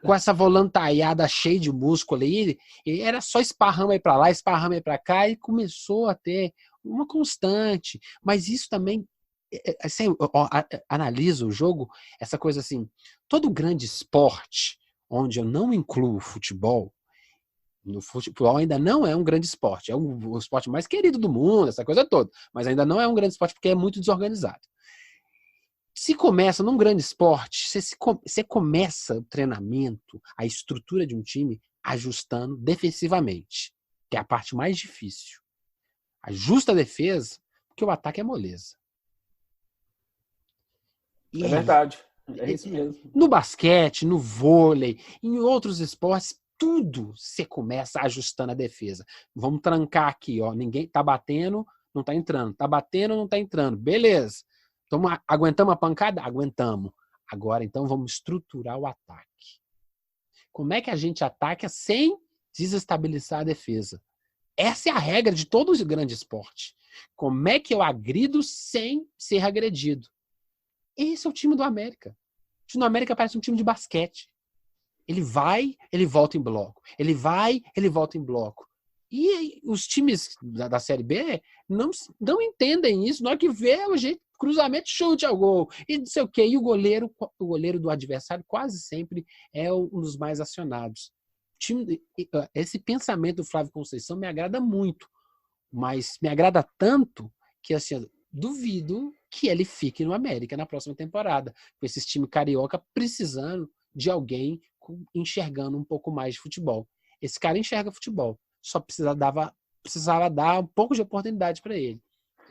Com essa volantaiada cheia de músculo aí, ele era só esparrama aí para lá, esparrama aí para cá, e começou a ter uma constante. Mas isso também, assim, analisa o jogo, essa coisa assim, todo grande esporte, onde eu não incluo o futebol ainda não é um grande esporte, é o esporte mais querido do mundo, essa coisa toda, mas ainda não é um grande esporte porque é muito desorganizado. Se começa num grande esporte, você começa o treinamento, a estrutura de um time ajustando defensivamente, que é a parte mais difícil. Ajusta a defesa, porque o ataque é moleza. É verdade, é isso mesmo. No basquete, no vôlei, em outros esportes, tudo você começa ajustando a defesa. Vamos trancar aqui, ó. Ninguém tá batendo, não tá entrando. Tá batendo, não tá entrando. Beleza. Aguentamos a pancada? Aguentamos. Agora, então, vamos estruturar o ataque. Como é que a gente ataca sem desestabilizar a defesa? Essa é a regra de todo o grande esporte. Como é que eu agrido sem ser agredido? Esse é o time do América. O time do América parece um time de basquete. Ele vai, ele volta em bloco. Ele vai, ele volta em bloco. E os times da Série B não entendem isso. Na hora que vê, o jeito, cruzamento, chute ao gol. E não sei o quê. E o goleiro do adversário quase sempre é um dos mais acionados. Esse pensamento do Flávio Conceição me agrada muito. Mas me agrada tanto que, assim, duvido que ele fique no América na próxima temporada. Com esse time carioca precisando de alguém enxergando um pouco mais de futebol. esse cara enxerga futebol. Só precisava dar um pouco de oportunidade para ele.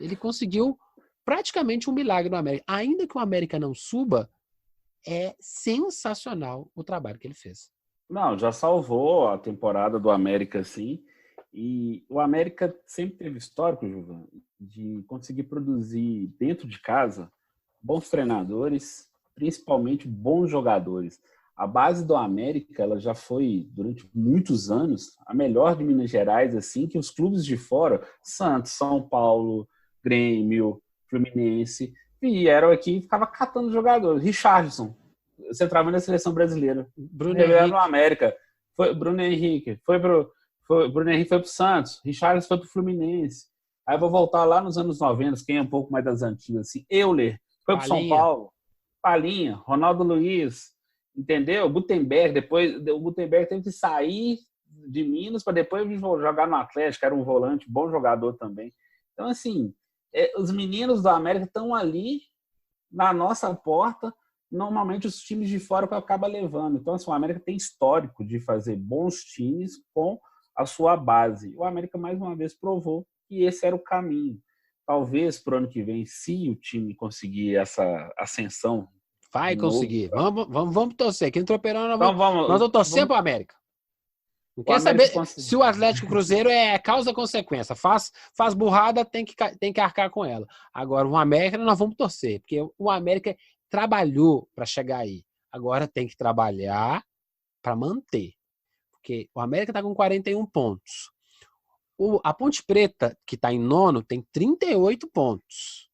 Ele conseguiu praticamente um milagre no América. Ainda que o América não suba, é sensacional o trabalho que ele fez. Não, já salvou a temporada do América, sim. E o América sempre teve histórico, Gilvan, de conseguir produzir dentro de casa bons treinadores, principalmente bons jogadores. A base do América, ela já foi, durante muitos anos, a melhor de Minas Gerais, assim, que os clubes de fora, Santos, São Paulo, Grêmio, Fluminense, vieram aqui e ficavam catando jogadores. Richarlison, centroavante da seleção brasileira. Bruno Revelaram no Henrique. América. Foi Bruno Henrique. Bruno Henrique foi pro Santos. Richarlison foi pro Fluminense. Aí eu vou voltar lá nos anos 90, quem é um pouco mais das antigas, assim. Euler foi pro São Paulo. Palinha, Ronaldo Luiz, entendeu? Gutenberg, depois o Gutenberg teve que sair de Minas para depois jogar no Atlético, era um volante, bom jogador também. Então, assim, os meninos do América estão ali na nossa porta. Normalmente os times de fora acabam levando. Então, assim, o América tem histórico de fazer bons times com a sua base. O América, mais uma vez, provou que esse era o caminho. Talvez, para o ano que vem, se o time conseguir essa ascensão... Vai conseguir. Vamos torcer. Aqui no Tropeirão nós vamos torcer para o América. Não quer saber se o Atlético Cruzeiro é causa-consequência. Faz burrada, tem que arcar com ela. Agora, o América nós vamos torcer, porque o América trabalhou para chegar aí. Agora tem que trabalhar para manter. Porque o América está com 41 pontos. A Ponte Preta, que está em nono, tem 38 pontos.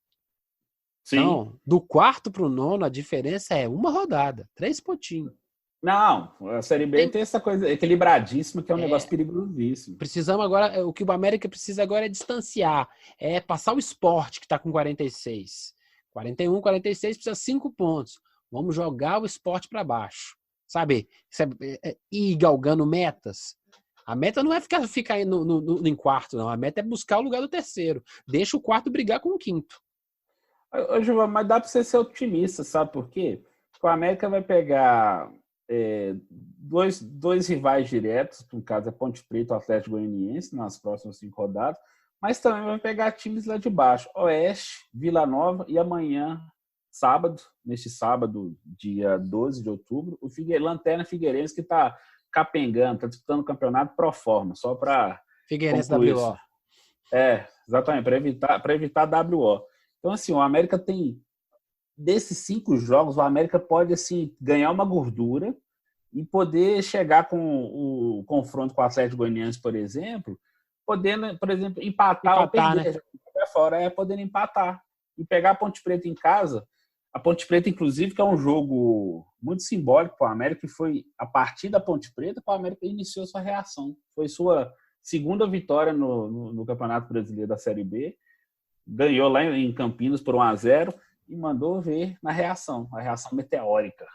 Sim. Então, do quarto para o nono, a diferença é uma rodada, 3 pontinhos. Não, a Série B tem essa coisa equilibradíssima, que é um negócio perigosíssimo. Precisamos agora, o que o América precisa agora é distanciar, é passar o Sport, que está com 46. 41, 46, precisa 5 pontos. Vamos jogar o Sport para baixo. Sabe? Ir galgando metas. A meta não é ficar em quarto, não. A meta é buscar o lugar do terceiro. Deixa o quarto brigar com o quinto. Ô, Gilvan, mas dá para você ser otimista, sabe por quê? Porque o América vai pegar dois rivais diretos, no caso é Ponte Preta e Atlético Goianiense, nas próximas 5 rodadas, mas também vai pegar times lá de baixo, Oeste, Vila Nova e amanhã, neste sábado, dia 12 de outubro, o Lanterna Figueirense, que está capengando, está disputando o campeonato pro forma, só para Figueirense WO. Exatamente, para evitar WO. Então, assim, o América tem, desses 5 jogos, o América pode, assim, ganhar uma gordura e poder chegar com o confronto com o Atlético Goianiense, por exemplo, podendo, por exemplo, empatar ou perder. Né? Fora podendo empatar. E pegar a Ponte Preta em casa. A Ponte Preta, inclusive, que é um jogo muito simbólico para o América, que foi a partir da Ponte Preta que o América iniciou sua reação. Foi sua segunda vitória no Campeonato Brasileiro da Série B. Ganhou lá em Campinas por 1-0 e mandou ver na reação, a reação meteórica.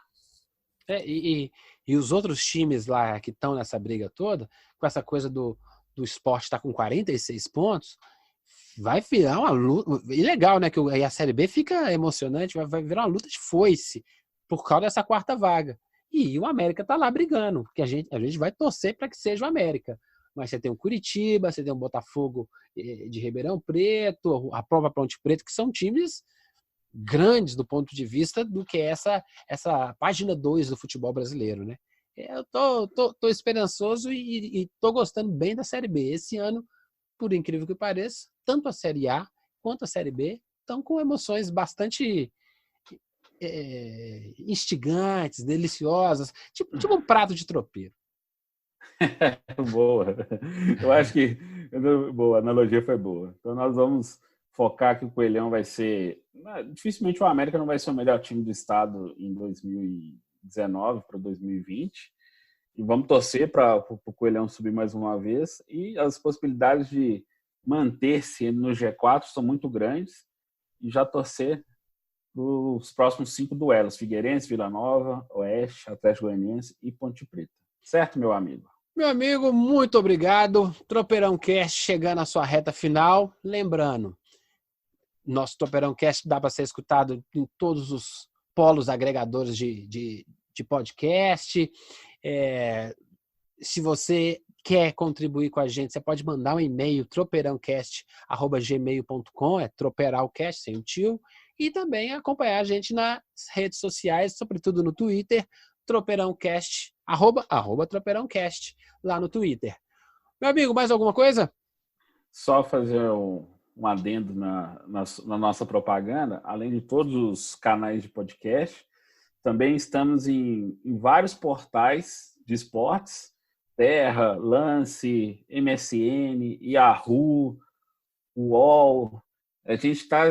E os outros times lá que estão nessa briga toda, com essa coisa do Sport estar com 46 pontos, vai virar uma luta. E legal, né? Que aí a Série B fica emocionante, vai virar uma luta de foice por causa dessa 4ª vaga. E o América tá lá brigando, porque a gente vai torcer para que seja o América. Mas você tem o Curitiba, você tem o Botafogo de Ribeirão Preto, a própria Ponte Preta, que são times grandes do ponto de vista do que é essa página 2 do futebol brasileiro, né? Eu tô esperançoso e tô gostando bem da Série B. Esse ano, por incrível que pareça, tanto a Série A quanto a Série B estão com emoções bastante instigantes, deliciosas, tipo um prato de tropeiro. Boa. Eu acho que boa, a analogia foi boa. Então nós vamos focar que o Coelhão vai ser... Dificilmente o América não vai ser o melhor time do estado em 2019 para 2020. E vamos torcer para o Coelhão subir mais uma vez. E as possibilidades de manter-se no G4 são muito grandes. E já torcer para os próximos 5 duelos. Figueirense, Vila Nova, Oeste, Atlético Goianiense e Ponte Preta. Certo, meu amigo? Meu amigo, muito obrigado. Tropeirão Cast chegando à sua reta final. Lembrando, nosso Tropeirão Cast dá para ser escutado em todos os polos agregadores de podcast. Se você quer contribuir com a gente, você pode mandar um e-mail, tropeirãocast@gmail.com, troperalcast, sem o tio, e também acompanhar a gente nas redes sociais, sobretudo no Twitter, tropeirãocast, @ tropeirãocast, lá no Twitter. Meu amigo, mais alguma coisa? Só fazer um adendo na nossa propaganda, além de todos os canais de podcast, também estamos em vários portais de esportes, Terra, Lance, MSN, Yahoo, UOL. A gente tá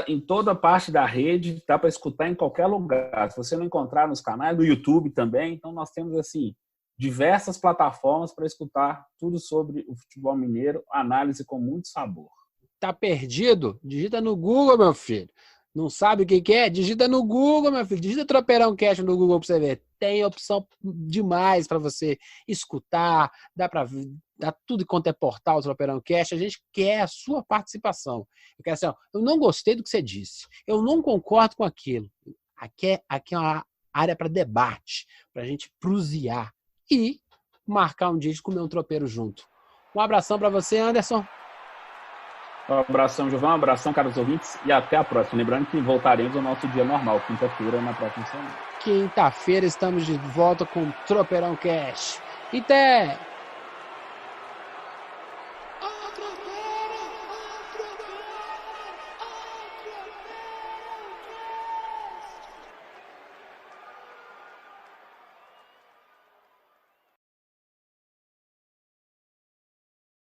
em toda parte da rede, dá para escutar em qualquer lugar. Se você não encontrar nos canais, no YouTube também. Então, nós temos assim diversas plataformas para escutar tudo sobre o futebol mineiro, análise com muito sabor. Tá perdido? Digita no Google, meu filho. Não sabe o que é? Digita no Google, meu filho. Digita Tropeirão Cast no Google para você ver. Tem opção demais para você escutar. Dá para dar tudo quanto é portal do Tropeirão Cast. A gente quer a sua participação. Eu quero assim, ó, eu não gostei do que você disse. Eu não concordo com aquilo. Aqui é uma área para debate, para a gente prusiar e marcar um dia de comer um tropeiro junto. Um abração para você, Anderson. Um abração, Giovão, um abração, caros ouvintes, e até a próxima. Lembrando que voltaremos ao nosso dia normal, quinta-feira, na próxima semana. Quinta-feira estamos de volta com o Tropeirão Cast. E até!